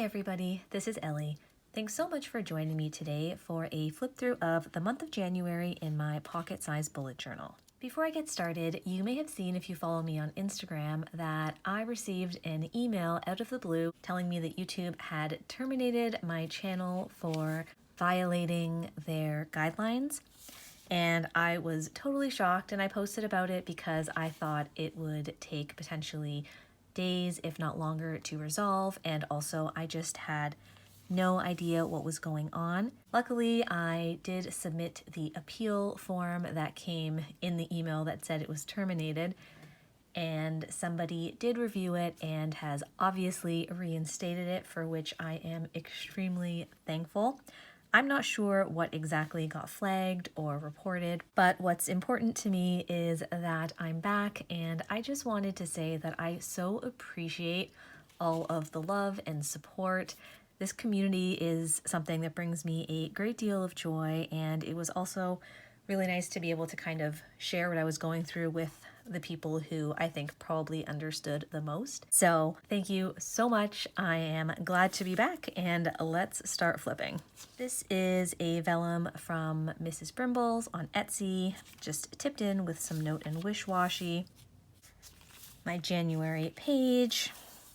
everybody, this is Ellie. Thanks so much for joining me today for a flip through of the month of January in my pocket-sized bullet journal. Before I get started, you may have seen if you follow me on Instagram that I received an email out of the blue telling me that YouTube had terminated my channel for violating their guidelines. And I was totally shocked, and I posted about it because I thought it would take potentially days, if not longer, to resolve, and also I just had no idea what was going on. Luckily, I did submit the appeal form that came in the email that said it was terminated, and somebody did review it and has obviously reinstated it, for which I am extremely thankful. I'm not sure what exactly got flagged or reported, but what's important to me is that I'm back, and I just wanted to say that I so appreciate all of the love and support. This community is something that brings me a great deal of joy, and it was also really nice to be able to kind of share what I was going through with the people who I think probably understood the most. So thank you so much. I am glad to be back, and let's start flipping. This is a vellum from Mrs. Brimbles on Etsy, just tipped in with some note and wish washi. My January page.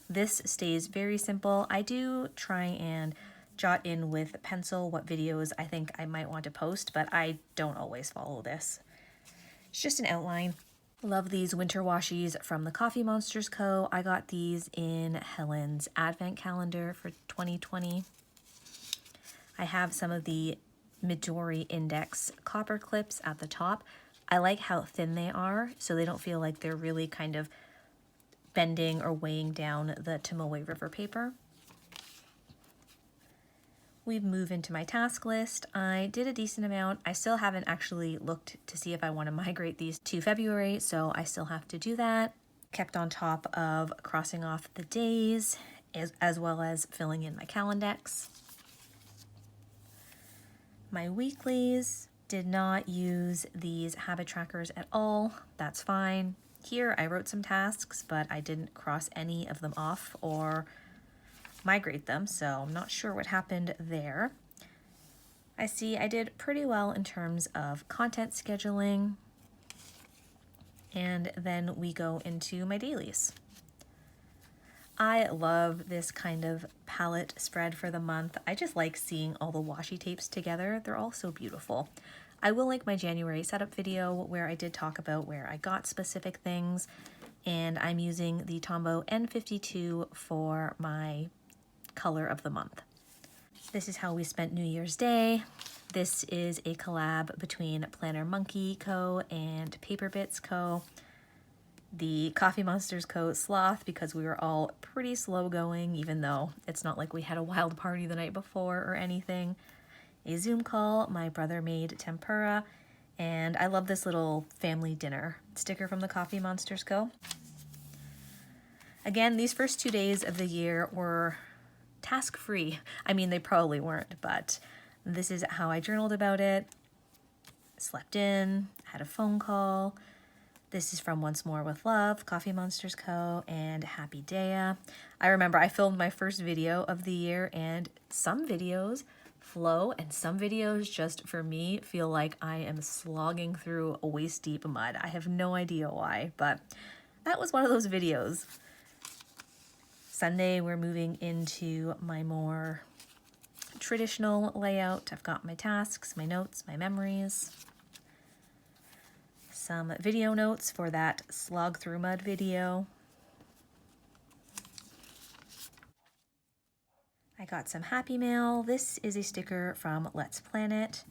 This stays very simple. I do try and jot in with pencil what videos I think I might want to post, but I don't always follow this. It's just an outline. Love these winter washies from TheCoffeeMonsterzCo. I got these in Helen's advent calendar for 2020. I have some of the Midori Index copper clips at the top. I like how thin they are, so they don't feel like they're really kind of bending or weighing down the Tombow River paper. We move into my task list. I did a decent amount. I still haven't actually looked to see if I want to migrate these to February, so I still have to do that. Kept on top of crossing off the days as well as filling in my Calendex. My weeklies, did not use these habit trackers at all. That's fine. Here I wrote some tasks, but I didn't cross any of them off or migrate them, so I'm not sure what happened there. I see I did pretty well in terms of content scheduling, and then we go into my dailies. I love this kind of palette spread for the month. I just like seeing all the washi tapes together. They're all so beautiful. I will link my January setup video where I did talk about where I got specific things, and I'm using the Tombow N52 for my color of the month. This is how we spent New Year's Day. This is a collab between PlannerMonkeyCo and Paperbits Co. The TheCoffeeMonsterzCo sloth, because we were all pretty slow going, even though it's not like we had a wild party the night before or anything. A Zoom call, my brother made tempura, and I love this little family dinner sticker from the TheCoffeeMonsterzCo. Again, these first 2 days of the year were task-free. I mean, they probably weren't, but this is how I journaled about it. Slept in, had a phone call. This is from OnceMoreWithLove, TheCoffeeMonsterzCo, and Happy Daya. I remember I filmed my first video of the year, and some videos flow and some videos just, for me, feel like I am slogging through a waist-deep mud. I have no idea why, but that was one of those videos. Sunday, we're moving into my more traditional layout. I've got my tasks, my notes, my memories. Some video notes for that slog through mud video. I got some Happy Mail. This is a sticker from Let's Plan It.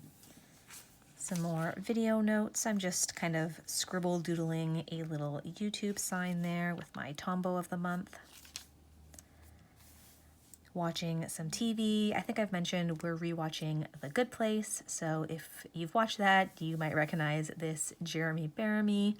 Some more video notes. I'm just kind of scribble doodling a little YouTube sign there with my Tombow of the month. Watching some TV. I think I've mentioned we're rewatching The Good Place, so if you've watched that, you might recognize this Jeremy Bearimy.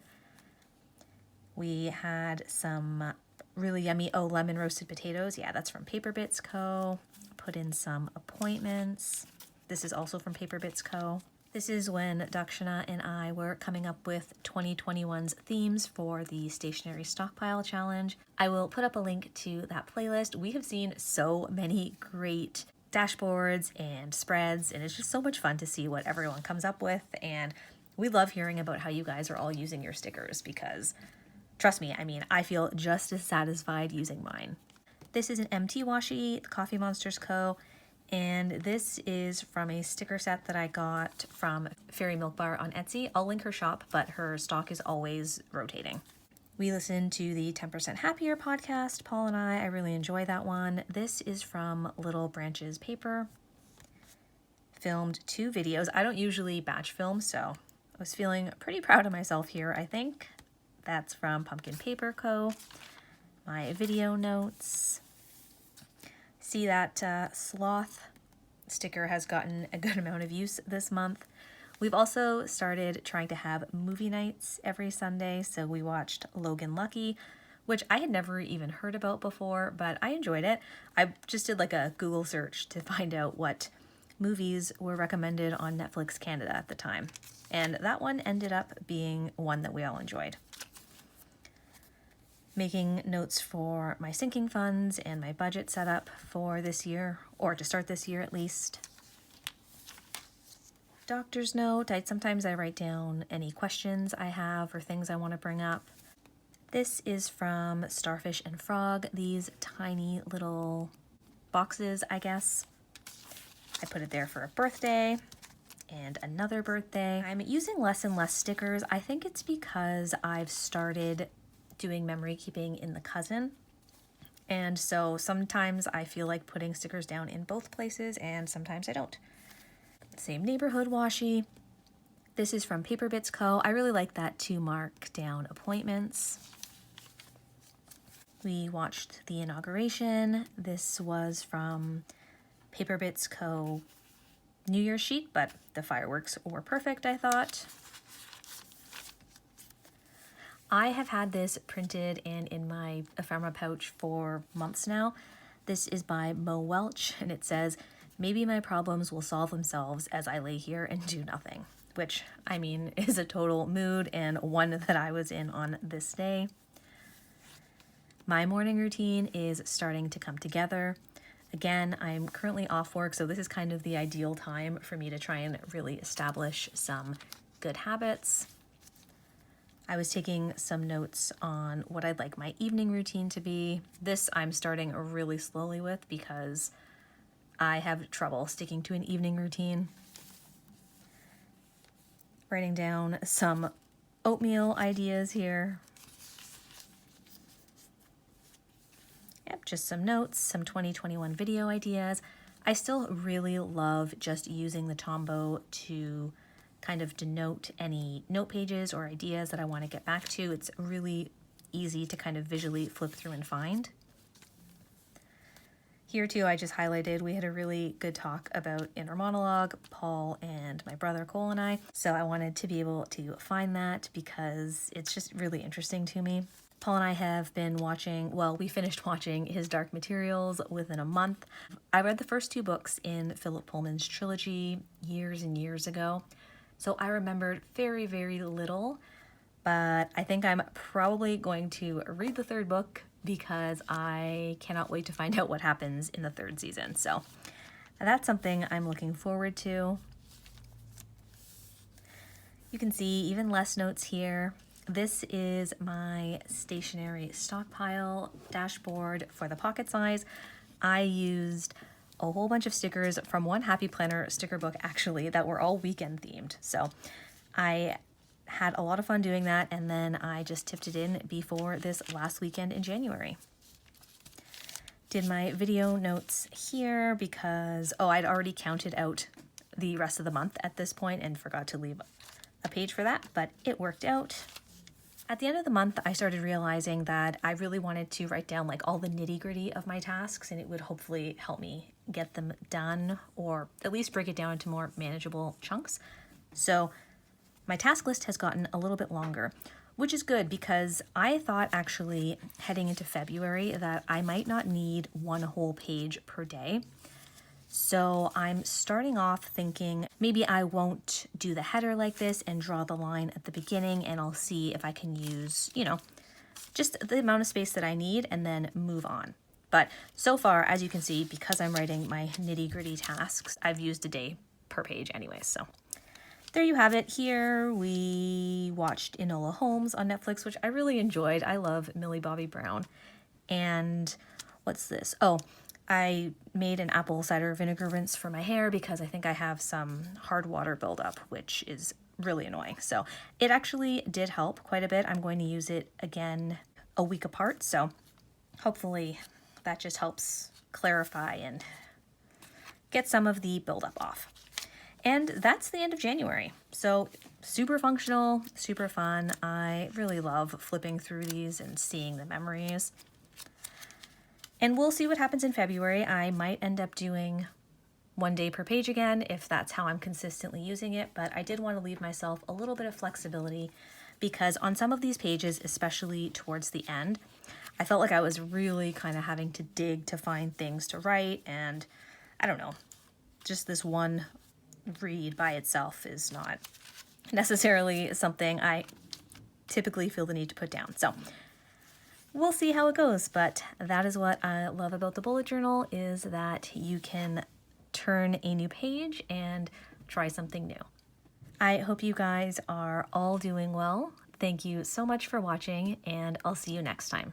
We had some really yummy, lemon roasted potatoes. Yeah, that's from Paperbits Co. Put in some appointments. This is also from Paperbits Co. This is when Daksina and I were coming up with 2021's themes for the Stationery Stockpile Challenge. I will put up a link to that playlist. We have seen so many great dashboards and spreads, and it's just so much fun to see what everyone comes up with, and we love hearing about how you guys are all using your stickers because, trust me, I mean, I feel just as satisfied using mine. This is an MT washi, TheCoffeeMonsterzCo, and this is from a sticker set that I got from Fairy Milk Bar on Etsy. I'll link her shop, but her stock is always rotating. We listened to the 10% Happier podcast, Paul and I really enjoy that one. This is from Little Branches Paper. Filmed 2 videos. I don't usually batch film, so I was feeling pretty proud of myself here, I think. That's from Pumpkin Paper Co. My video notes. See that sloth sticker has gotten a good amount of use this month. We've also started trying to have movie nights every Sunday, so we watched Logan Lucky, which I had never even heard about before, but I enjoyed it. I just did like a Google search to find out what movies were recommended on Netflix Canada at the time, and that one ended up being one that we all enjoyed. Making notes for my sinking funds and my budget setup for this year, or to start this year at least. Doctor's note. Sometimes I write down any questions I have or things I want to bring up. This is from Starfish and Frog, these tiny little boxes, I guess. I put it there for a birthday and another birthday. I'm using less and less stickers. I think it's because I've started doing memory keeping in the cousin, and so sometimes I feel like putting stickers down in both places and sometimes I don't. Same neighborhood washi. This is from Paperbits Co. I really like that to mark down appointments. We watched the inauguration. This was from Paperbits Co. New Year's sheet, but the fireworks were perfect, I thought. I have had this printed and in my ephemera pouch for months now. This is by Welch, and it says, "Maybe my problems will solve themselves as I lay here and do nothing," which, I mean, is a total mood and one that I was in on this day. My morning routine is starting to come together. Again, I'm currently off work, so this is kind of the ideal time for me to try and really establish some good habits. I was taking some notes on what I'd like my evening routine to be. This I'm starting really slowly with because I have trouble sticking to an evening routine. Writing down some oatmeal ideas here. Yep, just some notes, some 2021 video ideas. I still really love just using the Tombow to kind of denote any note pages or ideas that I want to get back to. It's really easy to kind of visually flip through and find. Here too, I just highlighted, we had a really good talk about inner monologue, Paul and my brother Cole and I. So I wanted to be able to find that because it's just really interesting to me. Paul and I have been watching, well, we finished watching his Dark Materials within a month. I read the first 2 books in Philip Pullman's trilogy years and years ago. So I remembered very, very little, but I think I'm probably going to read the 3rd book because I cannot wait to find out what happens in the 3rd season. So that's something I'm looking forward to. You can see even less notes here. This is my Stationery Stockpile dashboard for the pocket size. I used a whole bunch of stickers from one Happy Planner sticker book actually that were all weekend themed. So I had a lot of fun doing that, and then I just tipped it in before this last weekend in January. Did my video notes here because, I'd already counted out the rest of the month at this point and forgot to leave a page for that, but it worked out. At the end of the month, I started realizing that I really wanted to write down like all the nitty-gritty of my tasks, and it would hopefully help me get them done or at least break it down into more manageable chunks. So my task list has gotten a little bit longer, which is good because I thought actually heading into February that I might not need 1 whole page per day. So I'm starting off thinking maybe I won't do the header like this and draw the line at the beginning, and I'll see if I can use, you know, just the amount of space that I need and then move on. But so far, as you can see, because I'm writing my nitty-gritty tasks, I've used a day per page anyway. So there you have it. Here we watched Enola Holmes on Netflix, which I really enjoyed. I love Millie Bobby Brown. And what's this? Oh, I made an apple cider vinegar rinse for my hair because I think I have some hard water buildup, which is really annoying. So it actually did help quite a bit. I'm going to use it again a week apart. So hopefully that just helps clarify and get some of the buildup off. And that's the end of January. So super functional, super fun. I really love flipping through these and seeing the memories. And we'll see what happens in February. I might end up doing 1 day per page again if that's how I'm consistently using it, but I did want to leave myself a little bit of flexibility because on some of these pages, especially towards the end, I felt like I was really kind of having to dig to find things to write, and I don't know, just this one read by itself is not necessarily something I typically feel the need to put down. So we'll see how it goes, but that is what I love about the bullet journal, is that you can turn a new page and try something new. I hope you guys are all doing well. Thank you so much for watching, and I'll see you next time.